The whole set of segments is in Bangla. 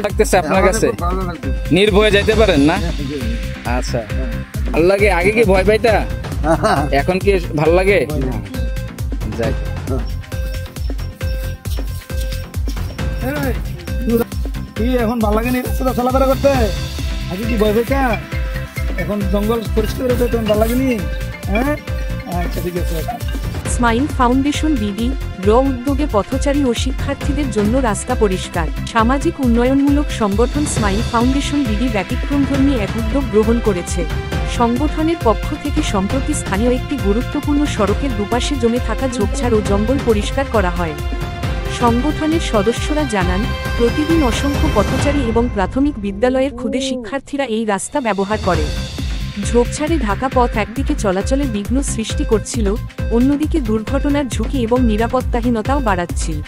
লাগতেছে আপনার কাছে? নির্ভয়ে যাইতে পারেন না? আচ্ছা, ভালো লাগে। আগে কি ভয় পাইতা, এখন কি ভালো লাগে? যাই, এখন ভালো লাগে নি রাস্তাটা চলাফেরা করতে? আগে কি ভয় পাইতা, এখন জঙ্গল পরিষ্কার হয়েছে, তখন ভালো লাগেনি? হ্যাঁ, আচ্ছা ঠিক আছে। স্মাইল ফাউন্ডেশন বিডি উদ্যোগে পথচারী ও শিক্ষার্থীদের জন্য রাস্তা পরিষ্কার। সামাজিক উন্নয়নমূলক সংগঠন স্মাইল ফাউন্ডেশন বিডি ব্যতিক্রমধর্মী এক উদ্যোগ গ্রহণ করেছে। সংগঠনের পক্ষ থেকে সম্প্রতি স্থানীয় একটি গুরুত্বপূর্ণ সড়কের দুপাশে জমে থাকা ঝোপঝাড় ও জঙ্গল পরিষ্কার করা হয়। সংগঠনের সদস্যরা জানান, প্রতিদিন অসংখ্য পথচারী এবং প্রাথমিক বিদ্যালয়ের ক্ষুদে শিক্ষার্থীরা এই রাস্তা ব্যবহার করে। ঝোপঝাড়ে ঢাকা পথ একদিকে চলাচলে বিঘ্ন সৃষ্টি করছিল, অন্যদিকে দুর্ঘটনার ঝুঁকি এবং নিরাপত্তাহীনতাও বাড়াচ্ছিল।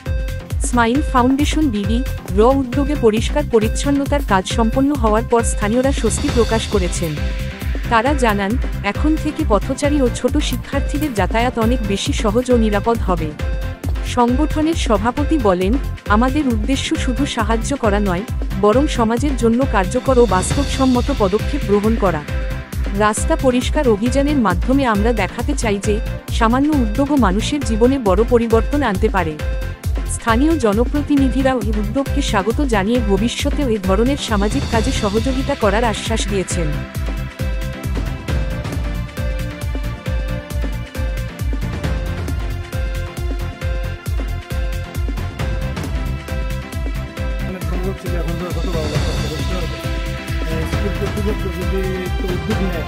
স্মাইল ফাউন্ডেশন বিডি উদ্যোগে পরিষ্কার পরিচ্ছন্নতার কাজ সম্পন্ন হওয়ার পর স্থানীয়রা স্বস্তি প্রকাশ করেছেন। তারা জানান, এখন থেকে পথচারী ও ছোট শিক্ষার্থীদের যাতায়াত অনেক বেশি সহজ ও নিরাপদ হবে। সংগঠনের সভাপতি বলেন, আমাদের উদ্দেশ্য শুধু সাহায্য করা নয়, বরং সমাজের জন্য কার্যকর ও বাস্তবসম্মত পদক্ষেপ গ্রহণ করা। রাস্তা পরিষ্কার অভিযানের মাধ্যমে আমরা দেখাতে চাই যে সামান্য উদ্যোগও মানুষের জীবনে বড় পরিবর্তন আনতে পারে। স্থানীয় জনপ্রতিনিধিরাও এই উদ্যোগকে স্বাগত জানিয়ে ভবিষ্যতেও এ ধরনের সামাজিক কাজে সহযোগিতা করার আশ্বাস দিয়েছেন। এখন কত ভালো লাগছে, স্কুল কর্তৃপক্ষ যদি একটু উদ্যোগ নেয়